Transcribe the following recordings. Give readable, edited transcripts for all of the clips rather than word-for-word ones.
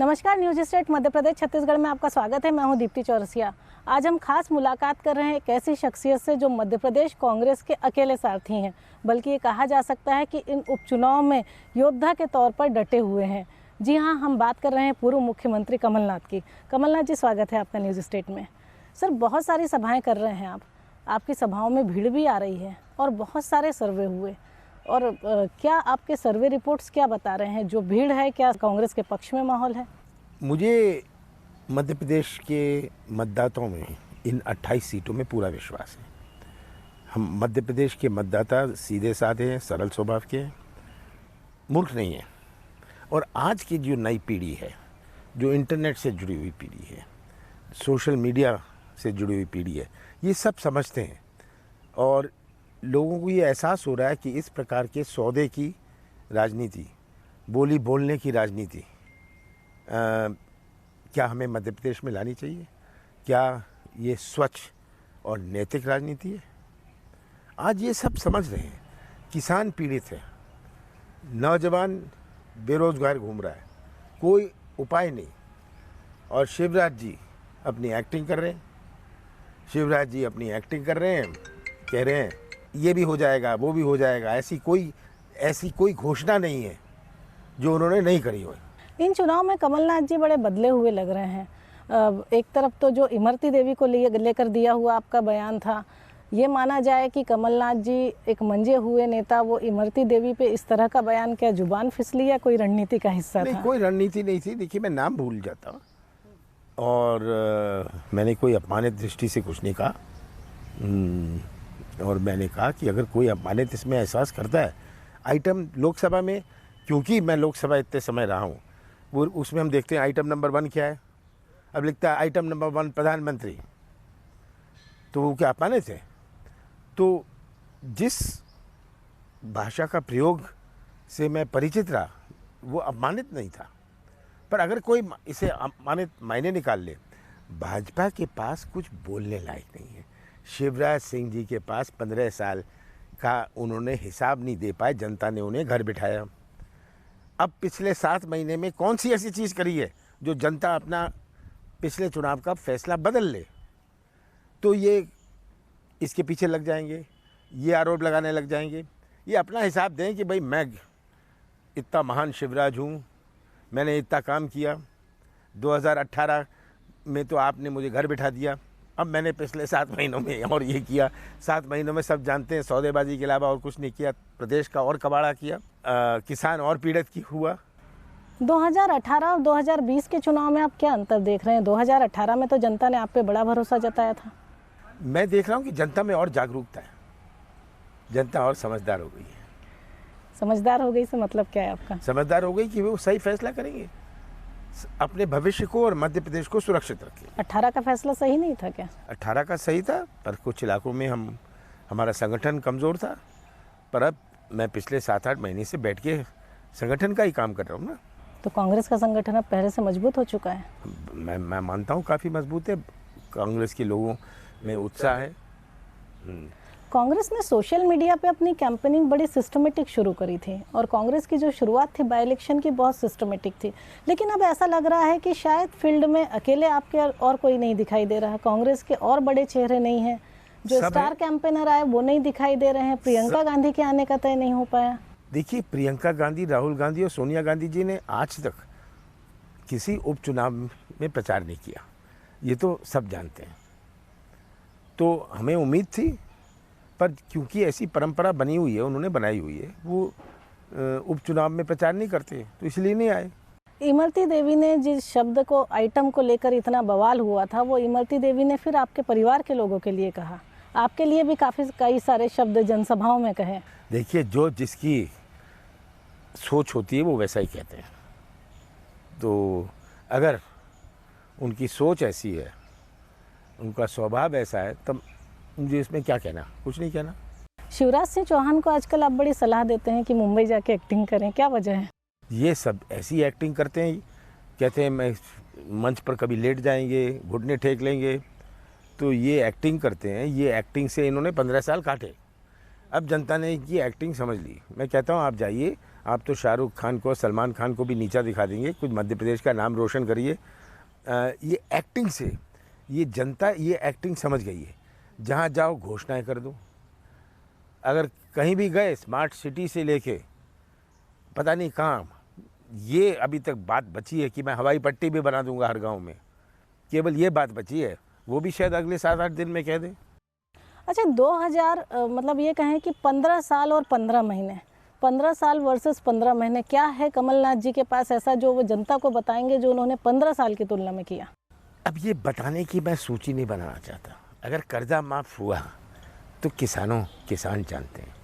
नमस्कार, news state Madhya Pradesh Chhattisgarh में आपका स्वागत है। मैं हूं दीप्ति चौरसिया। आज हम खास मुलाकात कर रहे हैं एक ऐसी शख्सियत से जो मध्य प्रदेश कांग्रेस के अकेले सारथी हैं, बल्कि ये कहा जा सकता है कि इन उपचुनाव में योद्धा के तौर पर डटे हुए हैं। जी हाँ, हम बात कर रहे हैं पूर्व मुख्यमंत्री कमलनाथ की। कमलनाथ जी, स्वागत है आपका न्यूज स्टेट में। सर, बहुत सारी सभाएँ कर रहे हैं आप, आपकी सभाओं में भीड़ भी आ रही है और बहुत सारे सर्वे हुए, और क्या आपके सर्वे रिपोर्ट्स क्या बता रहे हैं? जो भीड़ है, क्या कांग्रेस के पक्ष में माहौल है? मुझे मध्य प्रदेश के मतदाताओं में इन 28 सीटों में पूरा विश्वास है। हम मध्य प्रदेश के मतदाता सीधे साधे हैं, सरल स्वभाव के हैं, मूर्ख नहीं हैं। और आज की जो नई पीढ़ी है, जो इंटरनेट से जुड़ी हुई पीढ़ी है, सोशल मीडिया से जुड़ी हुई पीढ़ी है, ये सब समझते हैं। और लोगों को ये एहसास हो रहा है कि इस प्रकार के सौदे की राजनीति, बोली बोलने की राजनीति क्या हमें मध्य प्रदेश में लानी चाहिए? क्या ये स्वच्छ और नैतिक राजनीति है? आज ये सब समझ रहे हैं। किसान पीड़ित है, नौजवान बेरोजगार घूम रहा है, कोई उपाय नहीं। और शिवराज जी अपनी एक्टिंग कर रहे हैं। शिवराज जी अपनी एक्टिंग कर रहे हैं, कह रहे हैं ये भी हो जाएगा, वो भी हो जाएगा। ऐसी कोई घोषणा नहीं है जो उन्होंने नहीं करी हो। इन चुनाव में कमलनाथ जी बड़े बदले हुए लग रहे हैं। एक तरफ तो जो इमरती देवी को लेकर दिया हुआ आपका बयान था, ये माना जाए कि कमलनाथ जी एक मंजे हुए नेता, वो इमरती देवी पे इस तरह का बयान क्या जुबान फिसली या कोई रणनीति का हिस्सा नहीं, था? कोई रणनीति नहीं थी। देखिए, मैं नाम भूल जाता हूँ और मैंने कोई अपमानित दृष्टि से कुछ नहीं कहा। और मैंने कहा कि अगर कोई अपमानित इसमें एहसास करता है, आइटम लोकसभा में, क्योंकि मैं लोकसभा इतने समय रहा हूँ, वो उसमें हम देखते हैं आइटम नंबर 1 क्या है। अब लिखता है आइटम नंबर 1 प्रधानमंत्री, तो वो क्या अपमानित है? तो जिस भाषा का प्रयोग से मैं परिचित रहा, वो अपमानित नहीं था। पर अगर कोई इसे अपमानित मायने निकाल ले, भाजपा के पास कुछ बोलने लायक नहीं है। शिवराज सिंह जी के पास 15 साल का उन्होंने हिसाब नहीं दे पाए, जनता ने उन्हें घर बिठाया। अब पिछले 7 महीने में कौन सी ऐसी चीज़ करी है जो जनता अपना पिछले चुनाव का फैसला बदल ले? तो ये इसके पीछे लग जाएंगे, ये आरोप लगाने लग जाएंगे। ये अपना हिसाब दें कि भाई मैं इतना महान शिवराज हूँ, मैंने इतना काम किया। 2018 में तो आपने मुझे घर बिठा दिया, अब मैंने पिछले 7 महीनों में और ये किया। 7 महीनों में सब जानते हैं, सौदेबाजी के अलावा और कुछ नहीं किया। प्रदेश का और कबाड़ा किया, किसान और पीड़ित की हुआ। 2018 और 2020 के चुनाव में आप क्या अंतर देख रहे हैं? 2018 में तो जनता ने आप पे बड़ा भरोसा जताया था। मैं देख रहा हूँ कि जनता में और जागरूकता है, जनता और समझदार हो गई है। समझदार हो गई से मतलब क्या है आपका? समझदार हो गई कि वो सही फैसला करेंगे, अपने भविष्य को और मध्य प्रदेश को सुरक्षित रखें। 18 का फैसला सही नहीं था क्या? 18 का सही था, पर कुछ इलाकों में हमारा संगठन कमज़ोर था। पर अब मैं पिछले 7-8 महीने से बैठ के संगठन का ही काम कर रहा हूँ ना। तो कांग्रेस का संगठन अब पहले से मजबूत हो चुका है? मैं मानता हूँ काफ़ी मजबूत है। कांग्रेस के लोगों में उत्साह है। कांग्रेस ने सोशल मीडिया पे अपनी कैंपेनिंग बड़ी सिस्टमेटिक शुरू करी थी, और कांग्रेस की जो शुरुआत थी बाय इलेक्शन की, बहुत सिस्टमेटिक थी। लेकिन अब ऐसा लग रहा है कि शायद फील्ड में अकेले आपके और कोई नहीं दिखाई दे रहा। कांग्रेस के और बड़े चेहरे नहीं हैं, जो स्टार कैंपेनर आए वो नहीं दिखाई दे रहे हैं। प्रियंका गांधी के आने का तय नहीं हो पाया। देखिए, प्रियंका गांधी, राहुल गांधी और सोनिया गांधी जी ने आज तक किसी उपचुनाव में प्रचार नहीं किया, ये तो सब जानते हैं। तो हमें उम्मीद थी, पर क्योंकि ऐसी परंपरा बनी हुई है, उन्होंने बनाई हुई है, वो उपचुनाव में प्रचार नहीं करते, तो इसलिए नहीं आए। इमरती देवी ने जिस शब्द को, आइटम को लेकर इतना बवाल हुआ था, वो इमरती देवी ने फिर आपके परिवार के लोगों के लिए कहा। आपके लिए भी कई सारे शब्द जनसभाओं में कहे। देखिए, जो जिसकी सोच होती है वो वैसा ही कहते हैं। तो अगर उनकी सोच ऐसी है, उनका स्वभाव ऐसा है, तब मुझे इसमें क्या कहना, कुछ नहीं कहना। शिवराज सिंह चौहान को आजकल आप बड़ी सलाह देते हैं कि मुंबई जाके एक्टिंग करें, क्या वजह है? ये सब ऐसी एक्टिंग करते हैं, कहते हैं मैं मंच पर कभी लेट जाएंगे, घुटने टेक लेंगे, तो ये एक्टिंग करते हैं। ये एक्टिंग से इन्होंने 15 साल काटे। अब जनता ने ये एक्टिंग समझ ली। मैं कहता हूँ आप जाइए, आप तो शाहरुख खान को, सलमान खान को भी नीचा दिखा देंगे, कुछ मध्य प्रदेश का नाम रोशन करिए। ये एक्टिंग से ये जनता ये एक्टिंग समझ गई है। जहाँ जाओ घोषणाएं कर दो। अगर कहीं भी गए, स्मार्ट सिटी से लेके पता नहीं कहाँ, ये अभी तक बात बची है कि मैं हवाई पट्टी भी बना दूंगा हर गांव में, केवल ये बात बची है। वो भी शायद अगले 7-8 दिन में कह दें। अच्छा, 2000 मतलब ये कहें कि 15 साल और 15 महीने, 15 साल वर्सेस 15 महीने, क्या है कमलनाथ जी के पास ऐसा जो वो जनता को बताएंगे जो उन्होंने 15 साल की तुलना में किया? अब ये बताने की मैं सूची नहीं बनाना चाहता। अगर कर्जा माफ़ हुआ तो किसान जानते हैं।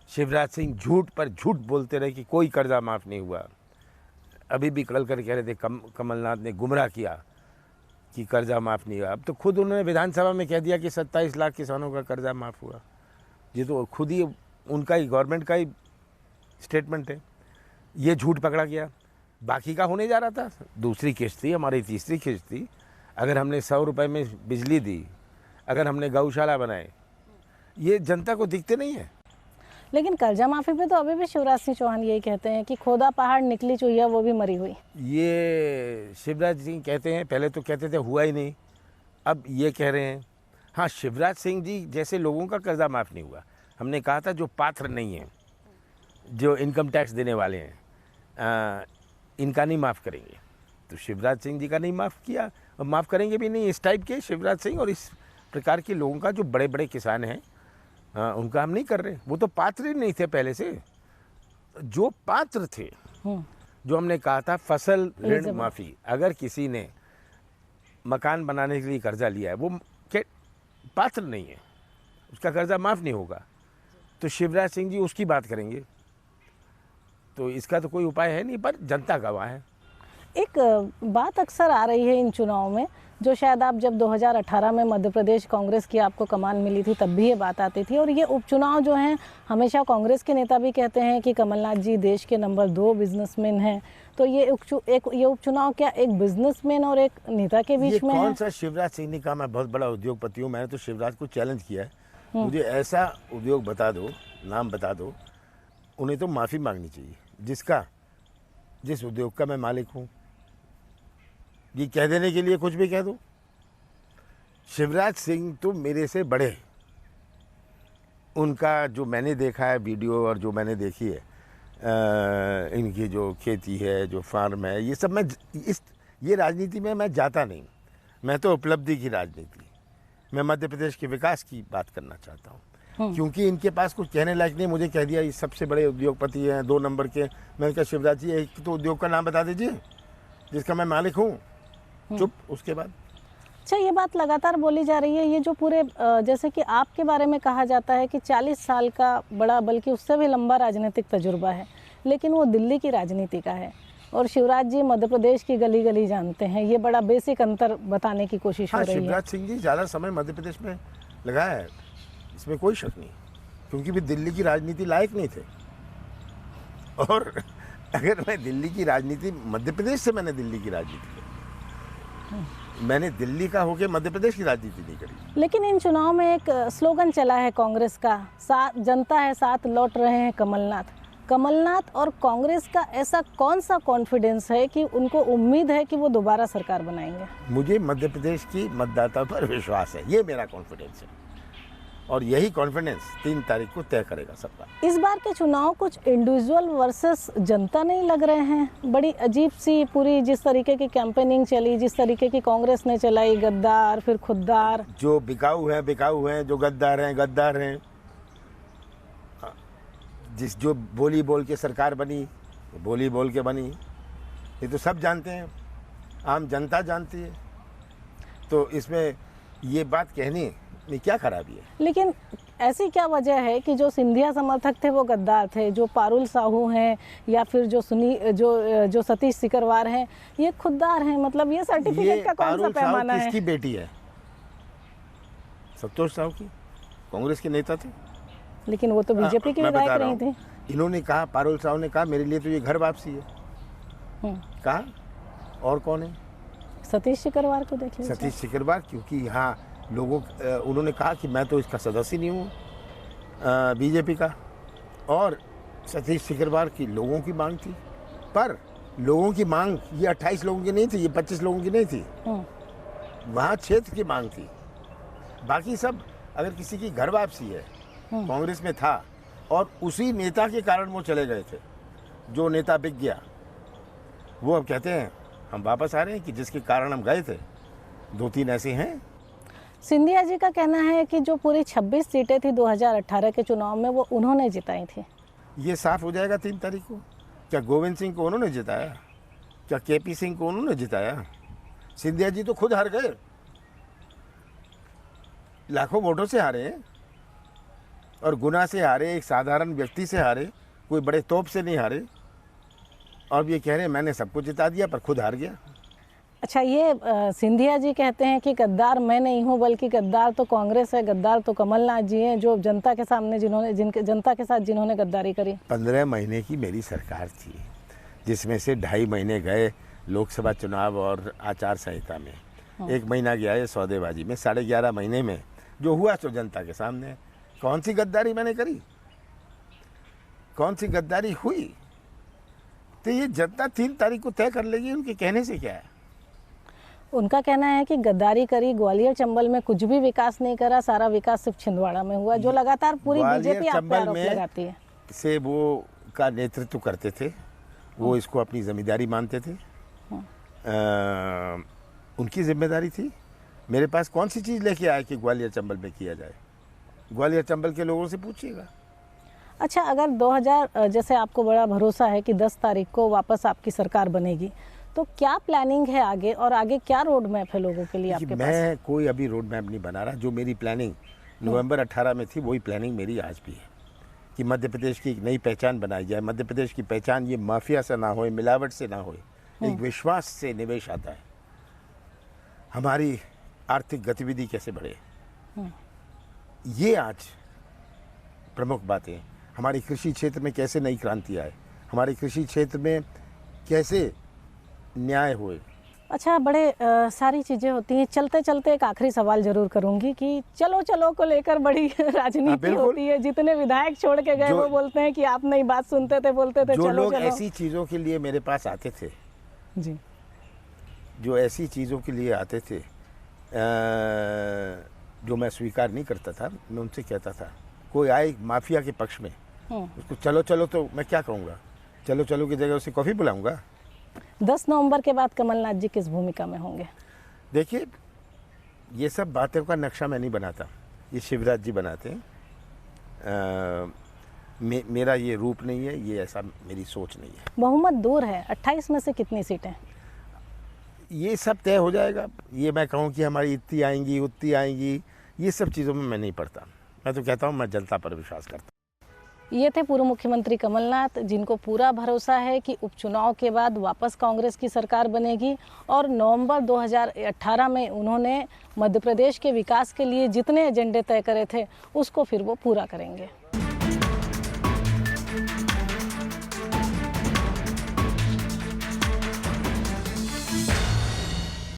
शिवराज सिंह झूठ पर झूठ बोलते रहे कि कोई कर्जा माफ़ नहीं हुआ। अभी भी कल कर कह रहे थे कमलनाथ ने गुमराह किया कि कर्जा माफ़ नहीं हुआ। अब तो खुद उन्होंने विधानसभा में कह दिया कि 27 लाख किसानों का कर्जा माफ़ हुआ। ये तो खुद ही उनका ही, गवर्नमेंट का ही स्टेटमेंट है। ये झूठ पकड़ा गया। बाकी का होने जा रहा था, दूसरी किस्त थी, हमारी तीसरी किस्त थी। अगर हमने 100 रुपये में बिजली दी, अगर हमने गौशाला बनाए, ये जनता को दिखते नहीं है। लेकिन कर्जा माफी पे तो अभी भी शिवराज सिंह चौहान यही कहते हैं कि खोदा पहाड़ निकली चुहिया वो भी मरी हुई। ये शिवराज सिंह कहते हैं, पहले तो कहते थे हुआ ही नहीं, अब ये कह रहे हैं। हाँ, शिवराज सिंह जी जैसे लोगों का कर्जा माफ़ नहीं हुआ। हमने कहा था जो पात्र नहीं हैं, जो इनकम टैक्स देने वाले हैं, इनका नहीं माफ़ करेंगे। तो शिवराज सिंह जी का नहीं माफ़ किया और माफ़ करेंगे भी नहीं। इस टाइप के शिवराज सिंह और इस प्रकार के लोगों का, जो बड़े बड़े किसान हैं, उनका हम नहीं कर रहे। वो तो पात्र ही नहीं थे पहले से। जो पात्र थे, जो हमने कहा था फसल ऋण माफ़ी, अगर किसी ने मकान बनाने के लिए कर्जा लिया है, वो पात्र नहीं है, उसका कर्जा माफ़ नहीं होगा, तो शिवराज सिंह जी उसकी बात करेंगे। तो इसका तो कोई उपाय है नहीं, पर जनता गवाह है। एक बात अक्सर आ रही है इन चुनाव में, जो शायद आप जब 2018 में मध्य प्रदेश कांग्रेस की आपको कमान मिली थी तब भी ये बात आती थी, और ये उपचुनाव जो हैं, हमेशा कांग्रेस के नेता भी कहते हैं कि कमलनाथ जी देश के नंबर 2 बिजनेसमैन हैं। तो ये उपचुनाव क्या एक बिजनेसमैन और एक नेता के बीच में है? कौन सा शिवराज सिंह ने कहा मैं बहुत बड़ा उद्योगपति हूँ? मैंने तो शिवराज को चैलेंज किया है, मुझे ऐसा उद्योग बता दो, नाम बता दो, उन्हें तो माफ़ी मांगनी चाहिए जिस उद्योग का मैं मालिक हूँ। ये कह देने के लिए कुछ भी कह दो। शिवराज सिंह तो मेरे से बड़े, उनका जो मैंने देखा है वीडियो और जो मैंने देखी है, इनकी जो खेती है, जो फार्म है, ये सब ये राजनीति में मैं जाता नहीं। मैं तो उपलब्धि की राजनीति, मैं मध्य प्रदेश के विकास की बात करना चाहता हूँ। क्योंकि इनके पास कुछ कहने लायक नहीं। मुझे कह दिया ये सबसे बड़े उद्योगपति हैं 2 नंबर के। मैंने कहा शिवराज जी एक तो उद्योग का नाम बता दीजिए जिसका मैं मालिक हूँ। चुप। उसके बाद अच्छा, ये बात लगातार बोली जा रही है, ये जो पूरे जैसे कि आपके बारे में कहा जाता है कि 40 साल का बड़ा, बल्कि उससे भी लंबा राजनीतिक तजुर्बा है, लेकिन वो दिल्ली की राजनीति का है, और शिवराज जी मध्य प्रदेश की गली गली जानते हैं। ये बड़ा बेसिक अंतर बताने की कोशिश हो रही है। शिवराज सिंह जी ज़्यादा समय मध्य प्रदेश में लगाया है, इसमें कोई शक नहीं, क्योंकि भी दिल्ली की राजनीति लायक नहीं थे। और अगर मैं दिल्ली की राजनीति, मध्य प्रदेश से मैंने दिल्ली की राजनीति की, मैंने दिल्ली का होके मध्य प्रदेश की राजनीति नहीं करी। लेकिन इन चुनाव में एक स्लोगन चला है कांग्रेस का, साथ जनता है साथ लौट रहे हैं कमलनाथ और कांग्रेस का ऐसा कौन सा कॉन्फिडेंस है कि उनको उम्मीद है कि वो दोबारा सरकार बनाएंगे? मुझे मध्य प्रदेश की मतदाता पर विश्वास है, ये मेरा कॉन्फिडेंस है, और यही कॉन्फिडेंस 3 तारीख को तय करेगा सबका। इस बार के चुनाव कुछ इंडिविजुअल वर्सेस जनता नहीं लग रहे हैं? बड़ी अजीब सी पूरी जिस तरीके की कैंपेनिंग चली, जिस तरीके की कांग्रेस ने चलाई, गद्दार फिर खुददार। जो बिकाऊ हैं, जो गद्दार हैं, जो बोली बोल के सरकार बनी, बोली बोल के बनी, ये तो सब जानते हैं, आम जनता जानती है। तो इसमें ये बात कहनी में क्या खराबी है? लेकिन ऐसी क्या वजह है कि जो सिंधिया समर्थक थे वो गद्दार थे, जो पारुल साहू हैं या फिर जो सतीश सिकरवार हैं ये खुददार हैं? मतलब ये सर्टिफिकेट का कौन सा पैमाना है? किसकी बेटी है? संतोष साहू की, कांग्रेस के नेता थे, लेकिन वो तो बीजेपी के विधायक नहीं थे। इन्होंने कहा, पारुल साहू ने कहा मेरे लिए तो ये घर वापसी है। कहा और कौन है? सतीश सिकरवार को देख लीजिए। सतीश सिकरवार, क्योंकि यहाँ उन्होंने कहा कि मैं तो इसका सदस्य नहीं हूँ बीजेपी का, और सतीश सिकरवार की लोगों की मांग थी, पर लोगों की मांग ये 28 लोगों की नहीं थी, ये 25 लोगों की नहीं थी, वहाँ क्षेत्र की मांग थी। बाकी सब, अगर किसी की घर वापसी है, कांग्रेस में था और उसी नेता के कारण वो चले गए थे, जो नेता बिक गया, वो अब कहते हैं हम वापस आ रहे हैं कि जिसके कारण हम गए थे। 2-3 ऐसे हैं। सिंधिया जी का कहना है कि जो पूरी 26 सीटें थी 2018 के चुनाव में वो उन्होंने जिताई थी। ये साफ हो जाएगा 3 तारीख को। क्या गोविंद सिंह को उन्होंने जिताया? क्या केपी सिंह को उन्होंने जिताया? सिंधिया जी तो खुद हार गए, लाखों वोटों से हारे हैं, और गुना से हारे, एक साधारण व्यक्ति से हारे, कोई बड़े तोप से नहीं हारे। और ये कह रहे हैं मैंने सबको जिता दिया पर खुद हार गया। अच्छा, ये सिंधिया जी कहते हैं कि गद्दार मैं नहीं हूँ, बल्कि गद्दार तो कांग्रेस है, गद्दार तो कमलनाथ जी हैं, जो जनता के सामने जनता के साथ जिन्होंने गद्दारी करी। 15 महीने की मेरी सरकार थी, जिसमें से 2.5 महीने गए लोकसभा चुनाव और आचार संहिता में, 1 महीना गया है सौदेबाजी में। 11.5 महीने में जो हुआ तो जनता के सामने। कौन सी गद्दारी मैंने करी? कौन सी गद्दारी हुई? तो ये जनता 3 तारीख को तय कर लेगी, उनके कहने से क्या है। उनका कहना है कि गद्दारी करी, ग्वालियर चंबल में कुछ भी विकास नहीं करा, सारा विकास सिर्फ छिंदवाड़ा में हुआ, जो लगातार पूरी बीजेपी आप पे आरोप लगाती है। से वो का नेतृत्व करते थे, वो इसको अपनी जिम्मेदारी मानते थे, उनकी जिम्मेदारी थी। मेरे पास कौन सी चीज़ लेके आए कि ग्वालियर चंबल में किया जाए? ग्वालियर चंबल के लोगों से पूछिएगा। अच्छा, अगर 2000 जैसे आपको बड़ा भरोसा है कि 10 तारीख को वापस आपकी सरकार बनेगी, तो क्या प्लानिंग है आगे, और आगे क्या रोड मैप है लोगों के लिए आपके पास? मैं कोई अभी रोड मैप नहीं बना रहा। जो मेरी प्लानिंग नवंबर 18 में थी, वही प्लानिंग मेरी आज भी है कि मध्य प्रदेश की एक नई पहचान बनाई जाए। मध्य प्रदेश की पहचान ये माफिया से ना हो, मिलावट से ना हो, एक विश्वास से निवेश आता है। हमारी आर्थिक गतिविधि कैसे बढ़े, ये आज प्रमुख बातें। हमारी कृषि क्षेत्र में कैसे नई क्रांति आए, हमारे कृषि क्षेत्र में कैसे न्याय हुए। अच्छा, बड़े सारी चीज़ें होती हैं। चलते चलते एक आखिरी सवाल जरूर करूंगी कि चलो चलो को लेकर बड़ी राजनीति होती है। जितने विधायक छोड़ के गए वो बोलते हैं कि आप नहीं बात सुनते थे, बोलते थे जो चलो लोग चलो। ऐसी चीज़ों के लिए मेरे पास आते थे जी, जो ऐसी चीज़ों के लिए आते थे जो मैं स्वीकार नहीं करता था, मैं उनसे कहता था, कोई आए माफिया के पक्ष में, उसको चलो चलो तो मैं क्या कहूँगा? चलो चलो की जगह उसे कॉफ़ी बुलाऊंगा। 10 नवंबर के बाद कमलनाथ जी किस भूमिका में होंगे? देखिए, ये सब बातों का नक्शा मैं नहीं बनाता, ये शिवराज जी बनाते हैं। मेरा ये रूप नहीं है, ये ऐसा मेरी सोच नहीं है। बहुमत दूर है, 28 में से कितनी सीटें? ये सब तय हो जाएगा। ये मैं कहूँ कि हमारी इतनी आएंगी उतनी आएंगी, ये सब चीज़ों में मैं नहीं पड़ता। मैं तो कहता हूँ मैं जनता पर विश्वास करता हूँ। ये थे पूर्व मुख्यमंत्री कमलनाथ, जिनको पूरा भरोसा है कि उपचुनाव के बाद वापस कांग्रेस की सरकार बनेगी, और नवंबर 2018 में उन्होंने मध्य प्रदेश के विकास के लिए जितने एजेंडे तय करे थे उसको फिर वो पूरा करेंगे।